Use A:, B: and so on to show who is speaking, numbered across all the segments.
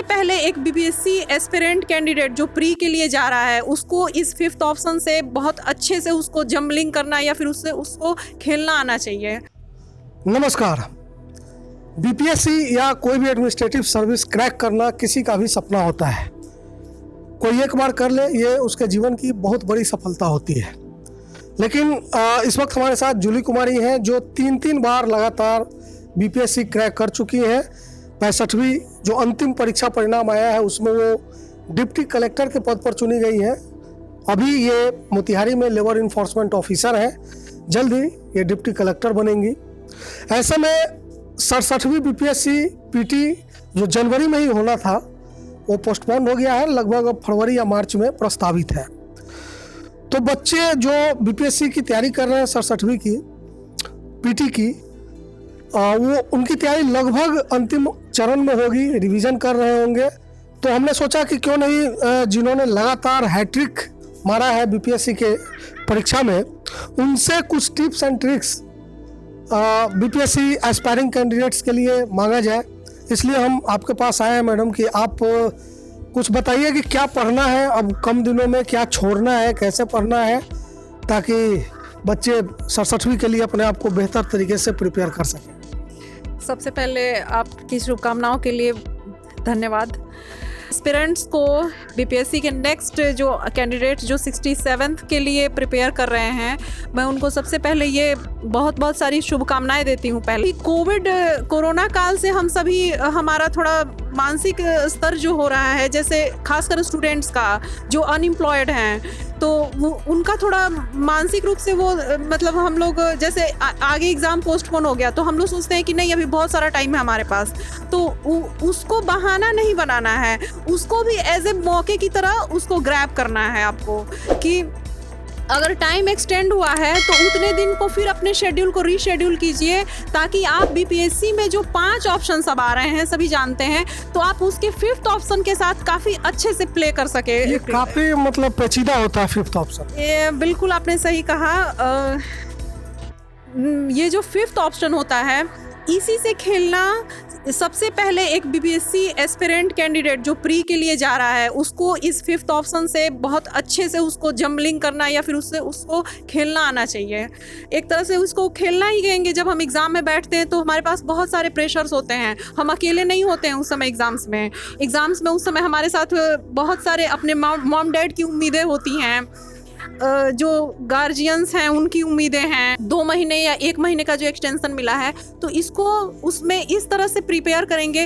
A: पहले एक BPSC aspirant candidate जो प्री के लिए जा रहा है उसको इस फिफ्थ ऑप्शन से बहुत अच्छे से उसको जम्बलिंग करना या फिर उससे उसको खेलना आना चाहिए।
B: नमस्कार। बीपीएससी या कोई भी एडमिनिस्ट्रेटिव सर्विस क्रैक करना किसी का भी सपना होता है। कोई एक बार कर ले ये उसके जीवन की बहुत बड़ी सफलता होती है। लेकिन इस वक्त हमारे साथ जूली कुमारी हैं जो तीन बार लगातार बीपीएससी क्रैक कर चुकी हैं। 65वीं जो अंतिम परीक्षा परिणाम आया है उसमें वो डिप्टी कलेक्टर के पद पर चुनी गई हैं। अभी ये मोतिहारी में लेबर इन्फोर्समेंट ऑफिसर हैं, जल्द ही ये डिप्टी कलेक्टर बनेंगी। ऐसे में 67वीं बीपीएससी पीटी जो जनवरी में ही होना था वो पोस्टपोन हो गया है, लगभग फरवरी या मार्च में प्रस्तावित है। तो बच्चे जो बीपीएससी की तैयारी कर रहे हैं 67वीं की पीटी की, वो उनकी तैयारी लगभग अंतिम चरण में होगी, रिवीजन कर रहे होंगे। तो हमने सोचा कि क्यों नहीं जिन्होंने लगातार हैट्रिक मारा है बीपीएससी के परीक्षा में, उनसे कुछ tips and tricks BPSC aspiring candidates के लिए मांगा जाए। इसलिए हम आपके पास आए हैं मैडम कि आप कुछ बताइए कि क्या पढ़ना है अब कम दिनों में, क्या छोड़ना है, कैसे पढ़ना है, ताकि बच्चे 67वीं के लिए अपने आप को बेहतर तरीके से प्रिपेयर कर सकें।
A: सबसे पहले आपकी शुभकामनाओं के लिए धन्यवाद। एस्पिरेंट्स को बीपीएससी के नेक्स्ट जो कैंडिडेट जो 67th के लिए प्रिपेयर कर रहे हैं, मैं उनको सबसे पहले ये बहुत सारी शुभकामनाएं देती हूँ। पहले कोरोना काल से हम सभी हमारा थोड़ा मानसिक स्तर जो हो रहा है, जैसे खासकर स्टूडेंट्स का जो अनएम्प्लॉयड हैं, तो वो उनका थोड़ा मानसिक रूप से वो मतलब हम लोग जैसे आगे एग्ज़ाम पोस्टपोन हो गया तो हम लोग सोचते हैं कि नहीं अभी बहुत सारा टाइम है हमारे पास, तो उसको बहाना नहीं बनाना है, उसको भी एज ए मौके की तरह उसको ग्रैब करना है आपको कि अगर टाइम एक्सटेंड हुआ है तो उतने दिन को फिर अपने शेड्यूल को रीशेड्यूल कीजिए, ताकि आप बीपीएससी में जो 5 ऑप्शन सब आ रहे हैं सभी जानते हैं, तो आप उसके 5th ऑप्शन के साथ काफ़ी अच्छे से प्ले कर सके।
B: ये काफ़ी मतलब पेचीदा होता है 5th ऑप्शन।
A: ये बिल्कुल आपने सही कहा। ये जो 5th ऑप्शन होता है इसी से खेलना, सबसे पहले एक बीपीएससी एस्पिरेंट कैंडिडेट जो प्री के लिए जा रहा है उसको इस 5th ऑप्शन से बहुत अच्छे से उसको जम्बलिंग करना या फिर उससे उसको खेलना आना चाहिए। एक तरह से उसको खेलना ही कहेंगे। जब हम एग्ज़ाम में बैठते हैं तो हमारे पास बहुत सारे प्रेशर्स होते हैं, हम अकेले नहीं होते हैं उस समय एग्ज़ाम्स में उस समय हमारे साथ बहुत सारे अपने मॉम डैड की उम्मीदें होती हैं, जो गार्जियंस हैं उनकी उम्मीदें हैं, 2 महीने या 1 महीने का जो एक्सटेंशन मिला है, तो इसको उसमें इस तरह से प्रिपेयर करेंगे।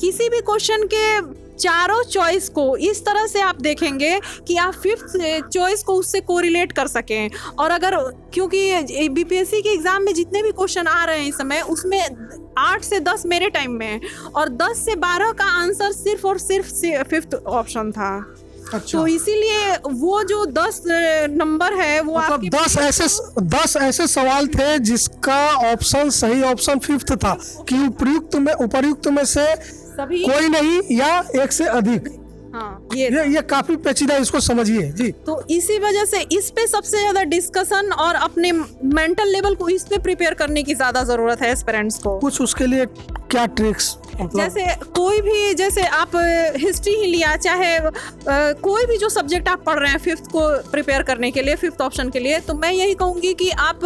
A: किसी भी क्वेश्चन के चारों चॉइस को इस तरह से आप देखेंगे कि आप 5th चॉइस को उससे कोरिलेट कर सकें। और अगर क्योंकि बीपीएससी के एग्ज़ाम में जितने भी क्वेश्चन आ रहे हैं इस समय, उसमें 8 से 10 मेरे टाइम में और 10 से 12 का आंसर सिर्फ और सिर्फ 5th ऑप्शन था।
B: अच्छा।
A: तो इसीलिए वो जो 10 नंबर है वो
B: मतलब 10 ऐसे सवाल थे जिसका ऑप्शन सही ऑप्शन 5th था कि उपर्युक्त में से सभी कोई नहीं या एक से अधिक।
A: हाँ,
B: ये काफी पेचीदा, इसको समझिए जी।
A: तो इसी वजह से इस पे सबसे ज्यादा डिस्कशन और अपने मेंटल लेवल को इस पे प्रिपेयर करने की ज्यादा जरूरत है एस्पिरेंट्स को।
B: कुछ उसके लिए क्या ट्रिक्स,
A: जैसे कोई भी, जैसे आप हिस्ट्री ही लिया, चाहे कोई भी जो सब्जेक्ट आप पढ़ रहे हैं 5th को प्रिपेयर करने के लिए, 5th ऑप्शन के लिए, तो मैं यही कहूँगी कि आप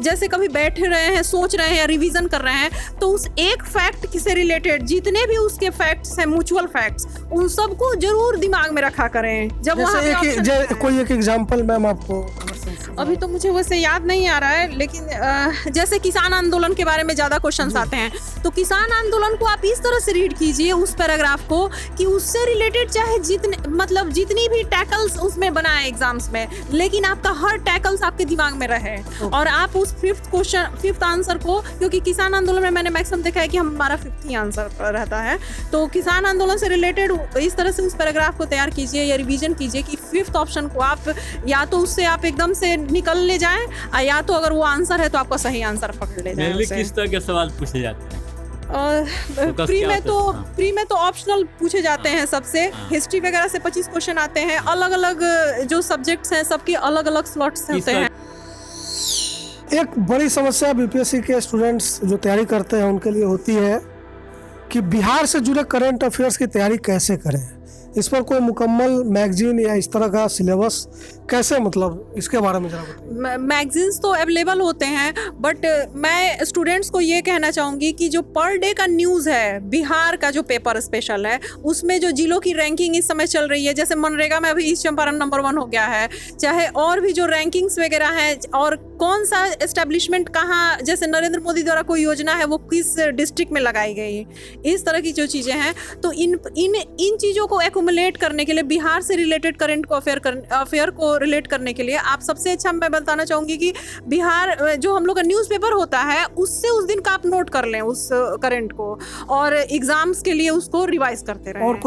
A: जैसे कभी बैठ रहे हैं, सोच रहे हैं या रिवीजन कर रहे हैं, तो उस एक फैक्ट से रिलेटेड जितने भी उसके फैक्ट्स हैं, म्यूचुअल फैक्ट्स, उन सबको जरूर दिमाग में रखा करें। जब
B: कोई एक एग्जांपल मैम आपको
A: अभी तो मुझे वैसे याद नहीं आ रहा है, लेकिन जैसे किसान आंदोलन के बारे में ज़्यादा क्वेश्चंस आते हैं, तो किसान आंदोलन को आप इस तरह से रीड कीजिए उस पैराग्राफ को कि उससे रिलेटेड चाहे जितनी भी टैकल्स उसमें बनाए एग्जाम्स में, लेकिन आपका हर टैकल्स आपके दिमाग में रहे और आप उस 5th आंसर को, क्योंकि किसान आंदोलन में मैंने मैक्सिमम देखा है कि हमारा 5th ही आंसर रहता है, तो किसान आंदोलन से रिलेटेड इस तरह से उस पैराग्राफ को तैयार कीजिए या रिवीजन कीजिए कि 5th ऑप्शन को आप या तो उससे आप एकदम से निकल ले जाएं, या तो अगर वो आंसर है तो आपका सही आंसर पकड़ ले जाएं।
C: किस तरह के सवाल पूछे जाते हैं?
A: प्री में तो ऑप्शनल पूछे जाते हैं सबसे। हिस्ट्री वगैरह से 25 क्वेश्चन आते हैं, अलग अलग जो सब्जेक्ट्स हैं सबके अलग अलग स्लॉट्स होते हैं।
B: एक बड़ी समस्या बीपीएससी के स्टूडेंट्स जो तैयारी करते हैं उनके लिए होती है कि बिहार से जुड़े करंट अफेयर्स की तैयारी कैसे करें, इस पर कोई मुकम्मल मैगजीन या इस तरह का सिलेबस कैसे, मतलब इसके बारे में जरा बताइए।
A: मैगजीन्स तो अवेलेबल होते हैं, बट मैं स्टूडेंट्स को ये कहना चाहूँगी कि जो पर डे का न्यूज़ है, बिहार का जो पेपर स्पेशल है, उसमें जो जिलों की रैंकिंग इस समय चल रही है, जैसे मनरेगा में अभी ईस्ट चंपारण नंबर 1 हो गया है, चाहे और भी जो रैंकिंग्स वगैरह हैं, और कौन सा एस्टेब्लिशमेंट कहाँ, जैसे नरेंद्र मोदी द्वारा कोई योजना है वो किस डिस्ट्रिक्ट में लगाई गई, इस तरह की जो चीज़ें हैं, तो इन चीज़ों को एक्यूमुलेट करने के लिए, बिहार से रिलेटेड करंट को अफेयर को रिलेट करने के लिए आप सबसे अच्छा मैं बताना चाहूँगी कि बिहार जो हम लोग का न्यूज़पेपर होता है उससे उस दिन का आप नोट कर लें उस करंट को, और एग्जाम्स के लिए उसको रिवाइज करते रहें। और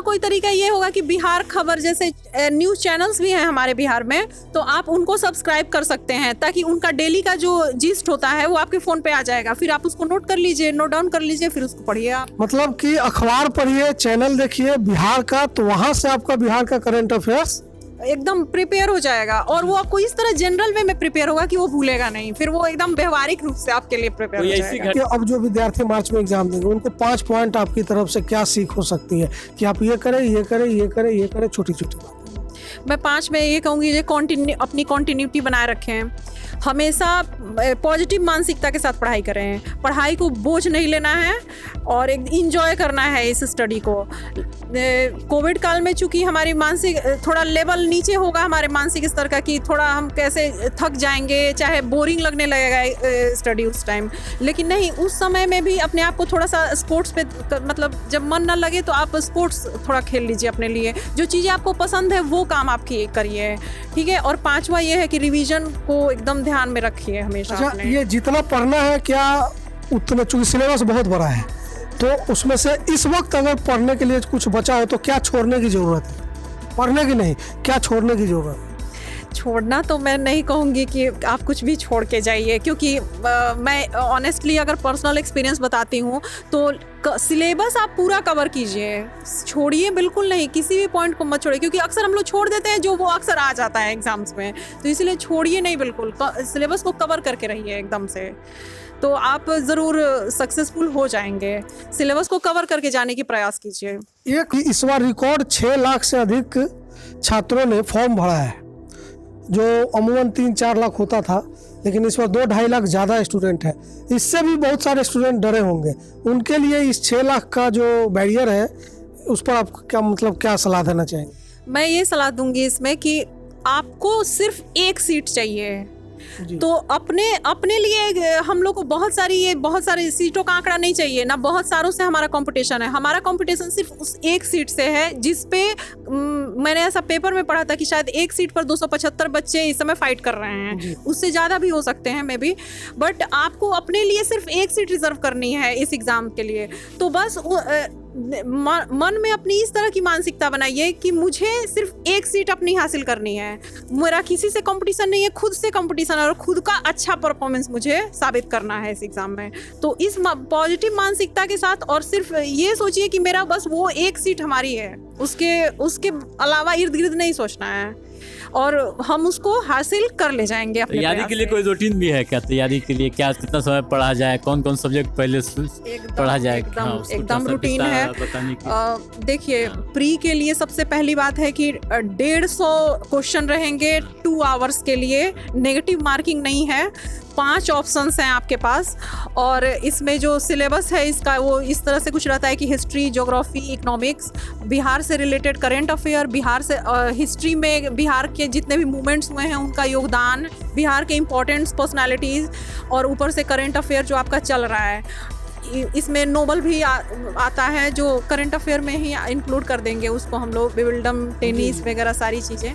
A: कोई तरीका ये होगा कि बिहार खबर जैसे न्यूज़ चैनल्स भी हैं हमारे बिहार में, तो आप उनको सब्सक्राइब कर सकते हैं, ताकि उनका डेली का जो जिस्ट होता है वो आपके फ़ोन पे आ जाएगा, फिर आप उसको नोट कर लीजिए, नोट डाउन कर लीजिए, फिर उसको पढ़िए आप।
B: मतलब कि अखबार पढ़िए, चैनल देखिए बिहार का, तो वहाँ से आपका बिहार का करंट अफेयर्स
A: एकदम प्रिपेयर हो जाएगा, और वो आपको इस तरह जनरल वे में प्रिपेयर होगा कि वो भूलेगा नहीं, फिर वो एकदम व्यवहारिक रूप से आपके लिए प्रिपेयर हो जाएगा।
B: कि अब जो विद्यार्थी मार्च में एग्जाम देंगे उनको 5 पॉइंट आपकी तरफ से क्या सीख हो सकती है कि आप ये करें, ये करें, ये करें, ये करें, छोटी छोटी बातें।
A: मैं 5 में ये कहूँगी, ये अपनी कॉन्टिन्यूटी बनाए रखें, हमेशा पॉजिटिव मानसिकता के साथ पढ़ाई करें, पढ़ाई को बोझ नहीं लेना है और एक इंजॉय करना है इस स्टडी को। कोविड काल में चूँकि हमारी मानसिक थोड़ा लेवल नीचे होगा, हमारे मानसिक स्तर का, कि थोड़ा हम कैसे थक जाएंगे, चाहे बोरिंग लगने लगेगा स्टडी उस टाइम, लेकिन नहीं, उस समय में भी अपने आप को थोड़ा सा स्पोर्ट्स पे, मतलब जब मन ना लगे तो आप स्पोर्ट्स थोड़ा खेल लीजिए अपने लिए, जो चीज़ें आपको पसंद है वो काम आपकी करिए, ठीक है। और 5वां ये है कि रिवीजन को एकदम ध्यान में रखिए हमेशा।
B: अच्छा, ये जितना पढ़ना है क्या उतना, चूंकि सिलेबस बहुत बड़ा है, तो उसमें से इस वक्त अगर पढ़ने के लिए कुछ बचा हो तो क्या छोड़ने की ज़रूरत है? पढ़ने की नहीं, क्या छोड़ने की ज़रूरत है?
A: छोड़ना तो मैं नहीं कहूँगी कि आप कुछ भी छोड़ के जाइए, क्योंकि मैं ऑनेस्टली अगर पर्सनल एक्सपीरियंस बताती हूँ तो सिलेबस आप पूरा कवर कीजिए, छोड़िए बिल्कुल नहीं, किसी भी पॉइंट को मत छोड़िए, क्योंकि अक्सर हम लोग छोड़ देते हैं जो वो अक्सर आ जाता है एग्जाम्स में, तो इसलिए छोड़िए नहीं, बिल्कुल सिलेबस को कवर करके रहिए एकदम से, तो आप ज़रूर सक्सेसफुल हो जाएंगे। सिलेबस को कवर करके जाने की प्रयास कीजिए।
B: एक इस बार रिकॉर्ड 6 लाख से अधिक छात्रों ने फॉर्म भरा है, जो अमूमन 3-4 लाख होता था, लेकिन इस बार 2-2.5 लाख ज़्यादा स्टूडेंट है। इससे भी बहुत सारे स्टूडेंट डरे होंगे, उनके लिए इस 6 लाख का जो बैरियर है उस पर आप क्या, मतलब क्या सलाह देना चाहेंगे?
A: मैं ये सलाह दूंगी इसमें कि आपको सिर्फ एक सीट चाहिए, तो अपने लिए हम लोग को बहुत सारी सीटों का आंकड़ा नहीं चाहिए ना, बहुत सारों से हमारा कंपटीशन है, हमारा कंपटीशन सिर्फ उस एक सीट से है, जिस पे मैंने ऐसा पेपर में पढ़ा था कि शायद एक सीट पर 275 बच्चे इस समय फाइट कर रहे हैं, उससे ज़्यादा भी हो सकते हैं मे बी, बट आपको अपने लिए सिर्फ एक सीट रिजर्व करनी है इस एग्ज़ाम के लिए। तो बस मन में अपनी इस तरह की मानसिकता बनाइए कि मुझे सिर्फ एक सीट अपनी हासिल करनी है, मेरा किसी से कंपटीशन नहीं है, खुद से कंपटीशन है, और खुद का अच्छा परफॉर्मेंस मुझे साबित करना है इस एग्ज़ाम में। तो इस पॉजिटिव मानसिकता के साथ, और सिर्फ ये सोचिए कि मेरा बस वो एक सीट हमारी है, उसके अलावा इर्द गिर्द नहीं सोचना है, और हम उसको हासिल कर ले जाएंगे। अपने
C: तैयारी के लिए कोई रूटीन भी है क्या? तैयारी के लिए क्या, कितना समय पढ़ा जाए, कौन कौन सब्जेक्ट पहले पढ़ा जाए?
A: एकदम रूटीन है। देखिए, प्री के लिए सबसे पहली बात है कि 150 क्वेश्चन रहेंगे 2 आवर्स के लिए, नेगेटिव मार्किंग नहीं है, 5 ऑप्शंस हैं आपके पास, और इसमें जो सिलेबस है इसका वो इस तरह से कुछ रहता है कि हिस्ट्री, ज्योग्राफी, इकोनॉमिक्स, बिहार से रिलेटेड करेंट अफेयर, बिहार से हिस्ट्री में बिहार के जितने भी मूवमेंट्स हुए हैं उनका योगदान, बिहार के इम्पोर्टेंट पर्सनालिटीज़, और ऊपर से करेंट अफेयर जो आपका चल रहा है, इसमें नोबल भी आता है जो करंट अफेयर में ही इंक्लूड कर देंगे उसको हम लोग, विविल्डम, टेनिस वगैरह सारी चीज़ें।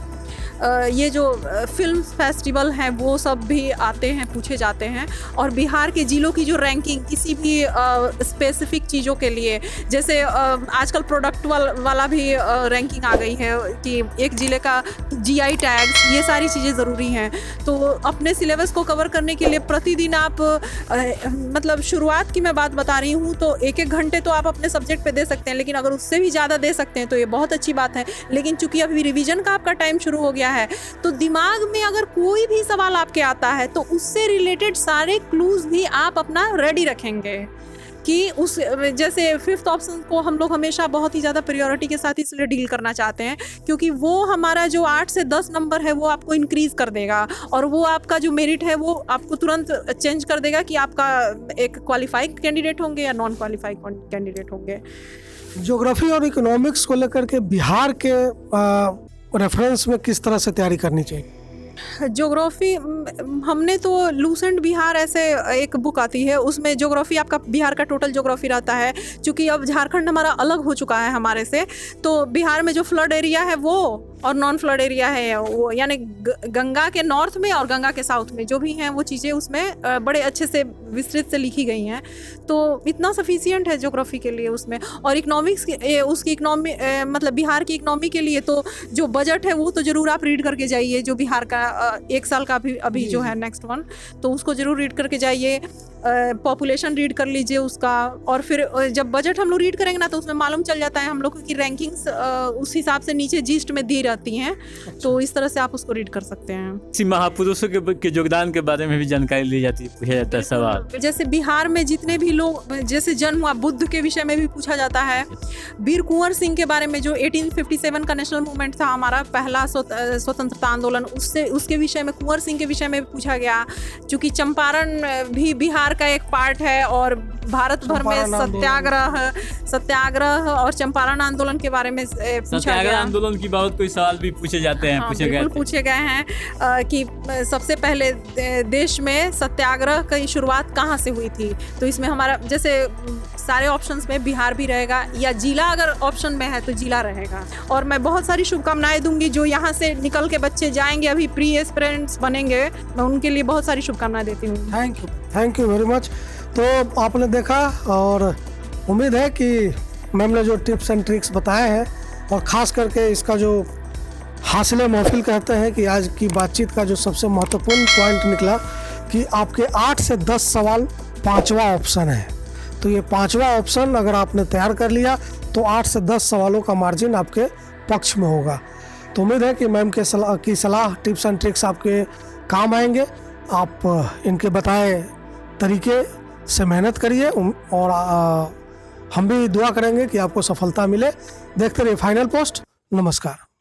A: ये जो फिल्म फेस्टिवल हैं वो सब भी आते हैं, पूछे जाते हैं, और बिहार के जिलों की जो रैंकिंग किसी भी स्पेसिफिक चीज़ों के लिए, जैसे आजकल प्रोडक्ट वाला भी रैंकिंग आ गई है कि एक ज़िले का GI टैग्स, ये सारी चीज़ें ज़रूरी हैं। तो अपने सिलेबस को कवर करने के लिए प्रतिदिन आप मतलब शुरुआत की मैं बात बता रही हूँ तो 1-1 घंटे तो आप अपने सब्जेक्ट पे दे सकते हैं, लेकिन अगर उससे भी ज़्यादा दे सकते हैं तो ये बहुत अच्छी बात है। लेकिन चूंकि अभी रिवीजन का आपका टाइम शुरू हो गया है, तो दिमाग में अगर कोई भी सवाल आपके आता है तो उससे रिलेटेड सारे क्लूज भी आप अपना रेडी रखेंगे। कि उस जैसे फिफ्थ ऑप्शन को हम लोग हमेशा बहुत ही ज़्यादा प्रायोरिटी के साथ इसलिए डील करना चाहते हैं क्योंकि वो हमारा जो 8 से 10 नंबर है वो आपको इंक्रीज़ कर देगा और वो आपका जो मेरिट है वो आपको तुरंत चेंज कर देगा कि आपका एक क्वालिफाइड कैंडिडेट होंगे या नॉन क्वालिफाइड कैंडिडेट होंगे।
B: ज्योग्राफी और इकोनॉमिक्स को लेकर के बिहार के रेफरेंस में किस तरह से तैयारी करनी चाहिए?
A: ज्योग्राफी हमने तो लूसेंट बिहार ऐसे एक बुक आती है उसमें ज्योग्राफी आपका बिहार का टोटल ज्योग्राफी रहता है। क्योंकि अब झारखंड हमारा अलग हो चुका है हमारे से, तो बिहार में जो फ्लड एरिया है वो और नॉन फ्लड एरिया है वो, यानी गंगा के नॉर्थ में और गंगा के साउथ में जो भी हैं वो चीज़ें उसमें बड़े अच्छे से विस्तृत से लिखी गई हैं। तो इतना सफिशियंट है ज्योग्राफी के लिए उसमें। और इकोनॉमिक्स उसकी इकोनॉमी मतलब बिहार की इकोनॉमी के लिए तो जो बजट है वो तो ज़रूर आप रीड करके जाइए, जो बिहार का 1 साल का अभी जो है नेक्स्ट वन, तो उसको ज़रूर रीड करके जाइए। पॉपुलेशन रीड कर लीजिए उसका, और फिर जब बजट हम लोग रीड करेंगे ना तो उसमें मालूम चल जाता है हम लोग की रैंकिंग्स उस हिसाब से नीचे जीस्ट में दी रहती हैं। तो इस तरह से आप उसको रीड कर सकते हैं।
C: किसी महापुरुषों के योगदान के बारे में भी जानकारी ली जाती है, पूछा जाता है सवाल।
A: जैसे बिहार में जितने भी लोग जैसे जन्म हुआ, बुद्ध के विषय में भी पूछा जाता है। वीर कुंवर सिंह के बारे में जो 1857 का नेशनल मूवमेंट था हमारा पहला स्वतंत्रता आंदोलन, उसके विषय में कुंवर सिंह के विषय में भी पूछा गया। चूँकि चंपारण भी बिहार का एक पार्ट है और भारत भर में सत्याग्रह और चंपारण आंदोलन के बारे में पूछा गया।
C: आंदोलन की बहुत कोई सवाल भी पूछे जाते हैं,
A: पूछे गए हैं कि सबसे पहले देश में सत्याग्रह की शुरुआत कहाँ से हुई थी। तो इसमें हमारा जैसे सारे ऑप्शंस में बिहार भी रहेगा, या जिला अगर ऑप्शन में है तो जिला रहेगा। और मैं बहुत सारी शुभकामनाएं दूंगी जो यहाँ से निकल के बच्चे जाएंगे, अभी प्री एस्पिरेंट्स बनेंगे, मैं उनके लिए बहुत सारी शुभकामनाएं देती हूँ।
B: Thank you very much. तो आपने देखा और उम्मीद है कि मैम ने जो टिप्स एंड ट्रिक्स बताए हैं, और ख़ास करके इसका जो हासिल महफिल कहते हैं कि आज की बातचीत का जो सबसे महत्वपूर्ण पॉइंट निकला कि आपके 8 से 10 सवाल 5वां ऑप्शन है। तो ये 5वां ऑप्शन अगर आपने तैयार कर लिया तो 8 से 10 सवालों का मार्जिन आपके पक्ष में होगा। तो उम्मीद है कि मैम के सलाह टिप्स एंड ट्रिक्स आपके काम आएंगे। आप इनके बताए तरीके से मेहनत करिए और हम भी दुआ करेंगे कि आपको सफलता मिले। देखते रहिए फाइनल पोस्ट। नमस्कार।